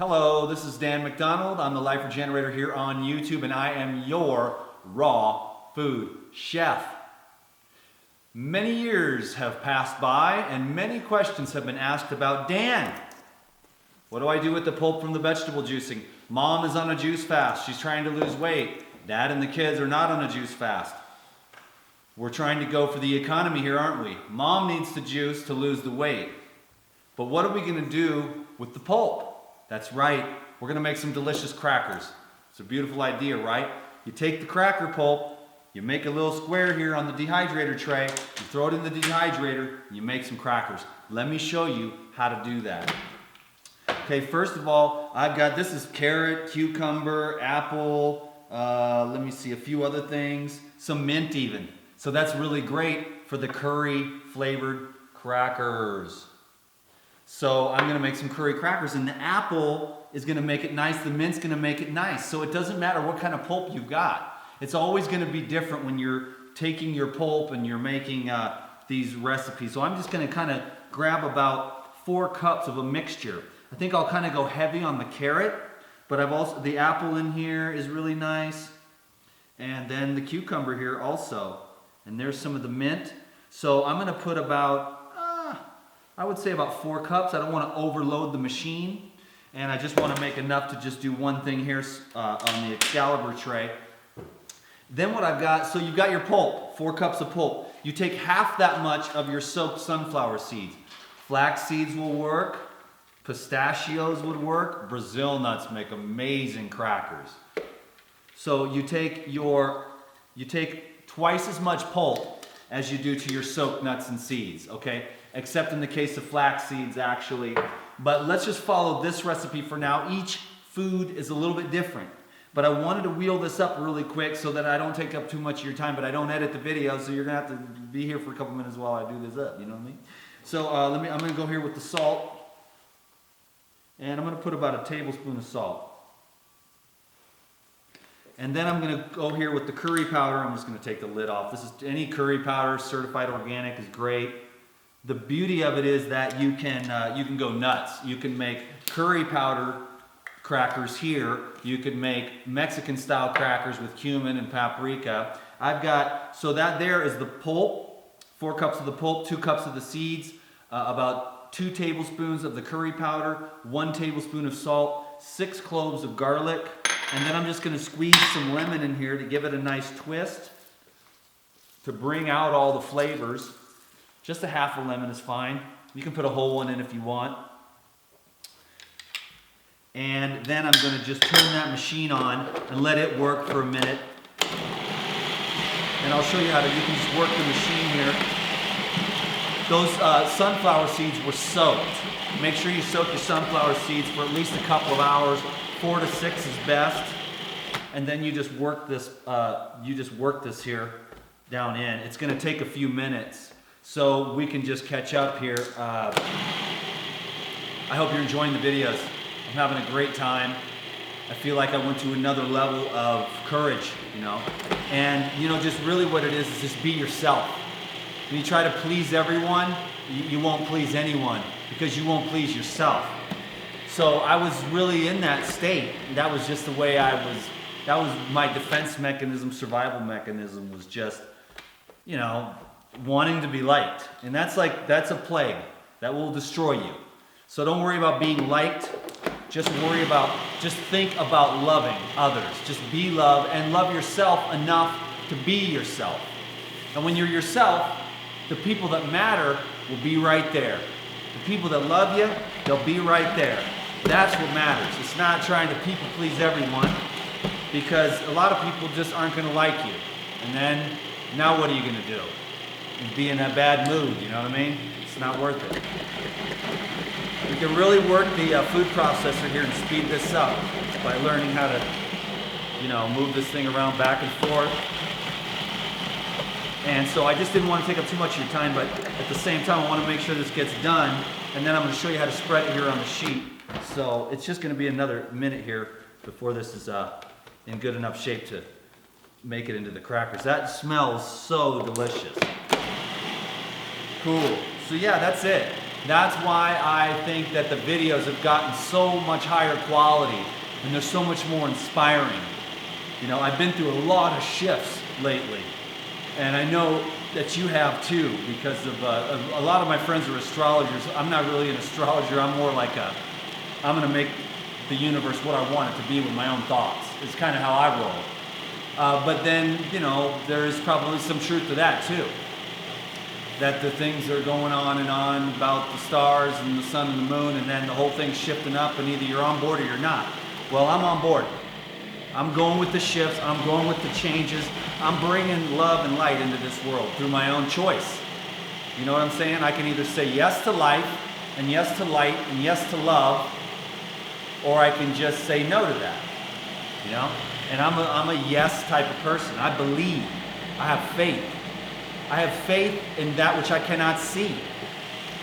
Hello, this is Dan McDonald. I'm the Life Regenerator here on YouTube, and I am your raw food chef. Many years have passed by, and many questions have been asked about Dan. What do I do with the pulp from the vegetable juicing? Mom is on a juice fast. She's trying to lose weight. Dad and the kids are not on a juice fast. We're trying to go for the economy here, aren't we? Mom needs to juice to lose the weight. But what are we going to do with the pulp? That's right, we're going to make some delicious crackers. It's a beautiful idea, right? You take the cracker pulp, you make a little square here on the dehydrator tray, you throw it in the dehydrator, and you make some crackers. Let me show you how to do that. Okay, first of all, this is carrot, cucumber, apple, let me see, a few other things, some mint even. So that's really great for the curry flavored crackers. So I'm going to make some curry crackers, and the apple is going to make it nice, the mint's going to make it nice. So it doesn't matter what kind of pulp you've got. It's always going to be different when you're taking your pulp and you're making these recipes. So I'm just going to kind of grab about 4 cups of a mixture. I think I'll kind of go heavy on the carrot, but the apple in here is really nice. And then the cucumber here also. And there's some of the mint. So I'm going to put about I would say about 4 cups. I don't want to overload the machine, and I just want to make enough to just do one thing here on the Excalibur tray. Then what I've got, so you've got your pulp, 4 cups of pulp. You take half that much of your soaked sunflower seeds. Flax seeds will work, pistachios would work, Brazil nuts make amazing crackers. So you take twice as much pulp as you do to your soaked nuts and seeds, okay? Except in the case of flax seeds, actually. But let's just follow this recipe for now. Each food is a little bit different. But I wanted to wheel this up really quick so that I don't take up too much of your time, but I don't edit the video, so you're going to have to be here for a couple minutes while I do this up, you know what I mean? So I'm going to go here with the salt. And I'm going to put about a tablespoon of salt. And then I'm going to go here with the curry powder. I'm just going to take the lid off. This is any curry powder, certified organic, is great. The beauty of it is that you can go nuts. You can make curry powder crackers here. You can make Mexican style crackers with cumin and paprika. So that there is the pulp, 4 cups of the pulp, 2 cups of the seeds, about 2 tablespoons of the curry powder, 1 tablespoon of salt, 6 cloves of garlic, and then I'm just going to squeeze some lemon in here to give it a nice twist, to bring out all the flavors. Just a half a lemon is fine. You can put a whole one in if you want. And then I'm going to just turn that machine on and let it work for a minute. And I'll show you how you can just work the machine here. Those sunflower seeds were soaked. Make sure you soak your sunflower seeds for at least a couple of hours. 4 to 6 is best. And then you just work this. Here down in. It's going to take a few minutes. So we can just catch up here. I hope you're enjoying the videos. I'm having a great time. I feel like I went to another level of courage, you know. And, you know, just really what it is just be yourself. When you try to please everyone, you won't please anyone because you won't please yourself. So I was really in that state. That was just the way I was. That was my defense mechanism, survival mechanism, was just, you know, wanting to be liked. And that's a plague that will destroy you. So don't worry about being liked. Just think about loving others. Just be love and love yourself enough to be yourself. And when you're yourself, the people that matter will be right there. The people that love you, they'll be right there. That's what matters. It's not trying to people please everyone, because a lot of people just aren't going to like you. And then, now what are you going to do? Be in a bad mood, you know what I mean? It's not worth it. We can really work the food processor here and speed this up by learning how to, you know, move this thing around back and forth. And so I just didn't want to take up too much of your time, but at the same time I want to make sure this gets done, and then I'm going to show you how to spread it here on the sheet. So it's just going to be another minute here before this is in good enough shape to make it into the crackers. That smells so delicious. Cool. So yeah, that's it. That's why I think that the videos have gotten so much higher quality and they're so much more inspiring. You know, I've been through a lot of shifts lately, and I know that you have too, because of a lot of my friends are astrologers. I'm not really an astrologer. I'm more like I'm going to make the universe what I want it to be with my own thoughts. It's kind of how I roll. But then, you know, there's probably some truth to that too. That the things are going on and on about the stars and the sun and the moon, and then the whole thing's shifting up, and either you're on board or you're not. Well, I'm on board. I'm going with the shifts. I'm going with the changes. I'm bringing love and light into this world through my own choice. You know what I'm saying? I can either say yes to life and yes to light and yes to love, or I can just say no to that. You know? And I'm a yes type of person. I believe. I have faith. I have faith in that which I cannot see,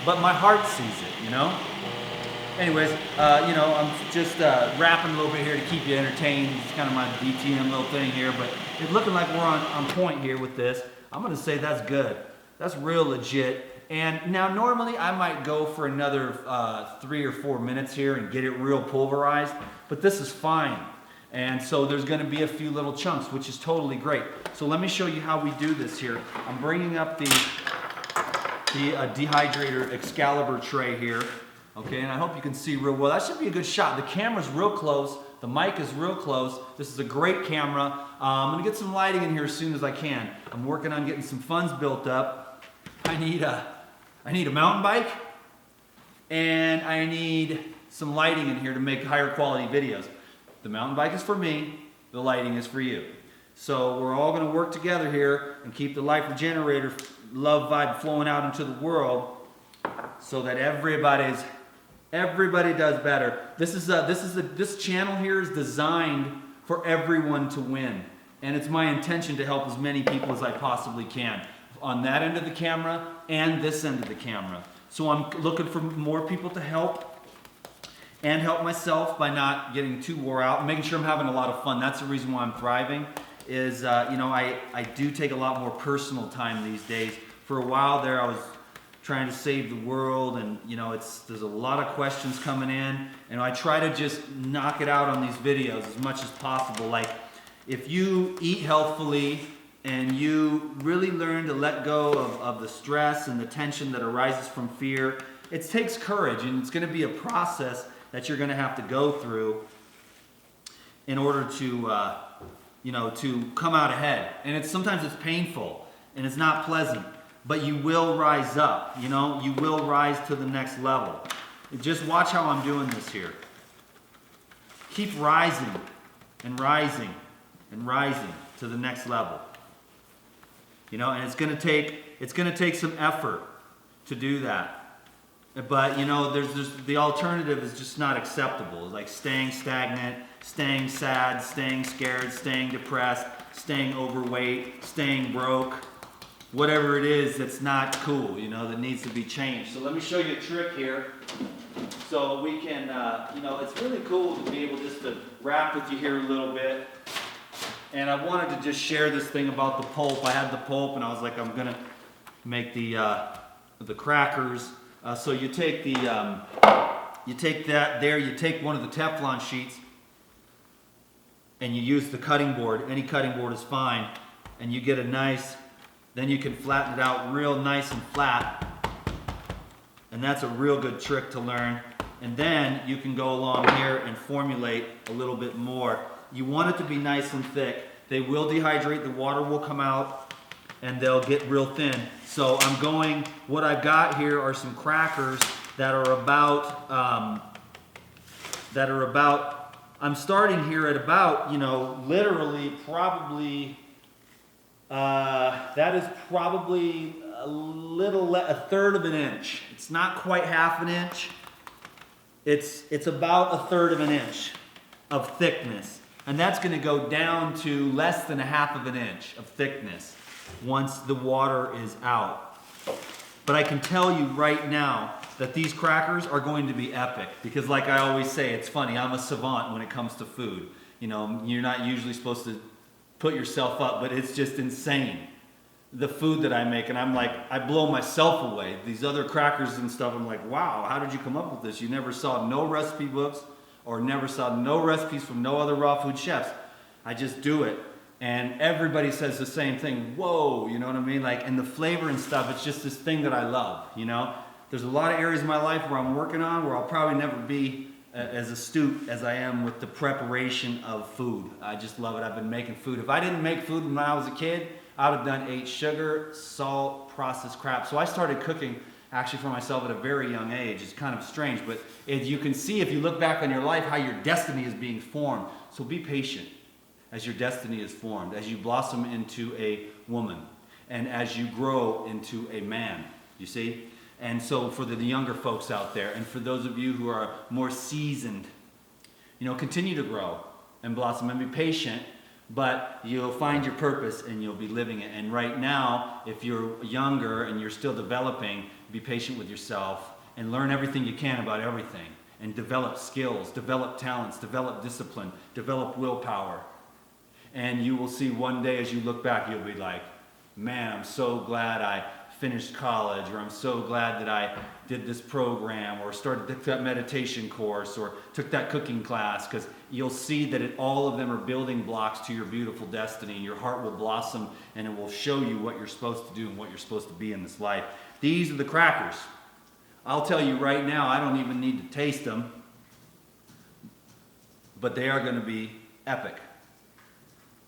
but my heart sees it, you know? Anyways, you know, I'm just rapping a little bit here to keep you entertained. It's kind of my DTM little thing here, but it's looking like we're on point here with this. I'm going to say that's good. That's real legit. And now normally I might go for another 3 or 4 minutes here and get it real pulverized, but this is fine. And so there's going to be a few little chunks, which is totally great. So let me show you how we do this here. I'm bringing up the dehydrator Excalibur tray here. Okay, and I hope you can see real well. That should be a good shot. The camera's real close. The mic is real close. This is a great camera. I'm going to get some lighting in here as soon as I can. I'm working on getting some funds built up. I need a mountain bike, and I need some lighting in here to make higher quality videos. The mountain bike is for me, the lighting is for you. So we're all going to work together here and keep the Life Regenerator love vibe flowing out into the world so that everybody does better. This channel here is designed for everyone to win. And it's my intention to help as many people as I possibly can on that end of the camera and this end of the camera. So I'm looking for more people to help and help myself by not getting too wore out and making sure I'm having a lot of fun. That's the reason why I'm thriving is, you know, I do take a lot more personal time these days. For a while there, I was trying to save the world, and, you know, there's a lot of questions coming in, and I try to just knock it out on these videos as much as possible. Like, if you eat healthfully and you really learn to let go of the stress and the tension that arises from fear, it takes courage, and it's going to be a process that you're going to have to go through in order to, you know, to come out ahead. And sometimes it's painful and it's not pleasant, but you will rise up. You know, you will rise to the next level. Just watch how I'm doing this here. Keep rising and rising and rising to the next level. You know, and it's going to take some effort to do that. But, you know, the alternative is just not acceptable. It's like staying stagnant, staying sad, staying scared, staying depressed, staying overweight, staying broke. Whatever it is that's not cool, you know, that needs to be changed. So let me show you a trick here. So we can, you know, it's really cool to be able just to rap with you here a little bit. And I wanted to just share this thing about the pulp. I had the pulp, and I was like, I'm going to make the crackers. So you take you take that there, you take one of the Teflon sheets, and you use the cutting board. Any cutting board is fine. And you get a nice, then you can flatten it out real nice and flat. And that's a real good trick to learn. And then you can go along here and formulate a little bit more. You want it to be nice and thick. They will dehydrate, the water will come out, and they'll get real thin. So what I've got here are some crackers that are about, I'm starting here at about, you know, literally probably, that is probably a third of an inch. It's not quite half an inch. It's about a third of an inch of thickness. And that's going to go down to less than a half of an inch of thickness once the water is out. But I can tell you right now that these crackers are going to be epic, because like I always say, it's funny, I'm a savant when it comes to food. You know, you're not usually supposed to put yourself up, but it's just insane. the food that I make, and I'm like, I blow myself away. These other crackers and stuff, I'm like, wow, how did you come up with this? You never saw no recipe books or never saw no recipes from no other raw food chefs. I just do it. And everybody says the same thing. Whoa, you know what I mean? Like, and the flavor and stuff, it's just this thing that I love, you know? There's a lot of areas in my life where I'm working on where I'll probably never be as astute as I am with the preparation of food. I just love it. I've been making food. If I didn't make food when I was a kid, I would have ate sugar, salt, processed crap. So I started cooking actually for myself at a very young age. It's kind of strange, but you can see if you look back on your life how your destiny is being formed. So be patient as your destiny is formed, as you blossom into a woman, and as you grow into a man, you see? And so for the younger folks out there, and for those of you who are more seasoned, you know, continue to grow and blossom and be patient, but you'll find your purpose and you'll be living it. And right now, if you're younger and you're still developing, be patient with yourself and learn everything you can about everything, and develop skills, develop talents, develop discipline, develop willpower. And you will see one day as you look back, you'll be like, man, I'm so glad I finished college, or I'm so glad that I did this program, or took that meditation course, or took that cooking class, because you'll see that all of them are building blocks to your beautiful destiny, and your heart will blossom, and it will show you what you're supposed to do and what you're supposed to be in this life. These are the crackers. I'll tell you right now, I don't even need to taste them, but they are going to be epic.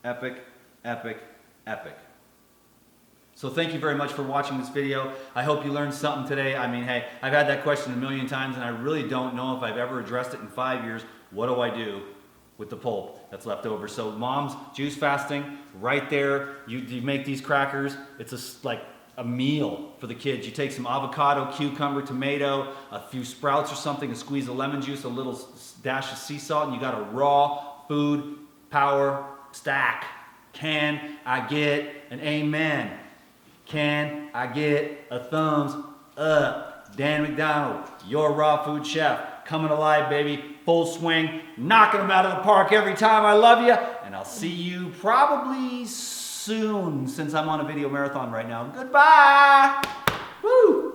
Epic, epic, epic. So thank you very much for watching this video. I hope you learned something today. I mean, hey, I've had that question a million times, and I really don't know if I've ever addressed it in 5 years. What do I do with the pulp that's left over? So mom's juice fasting, right there. You make these crackers. It's like a meal for the kids. You take some avocado, cucumber, tomato, a few sprouts or something, and squeeze a lemon juice, a little dash of sea salt, and you got a raw food power stack. Can I get an amen? Can I get a thumbs up? Dan McDonald, your raw food chef, coming alive, baby, full swing, knocking them out of the park every time. I love you, and I'll see you probably soon, since I'm on a video marathon right now. Goodbye. Woo!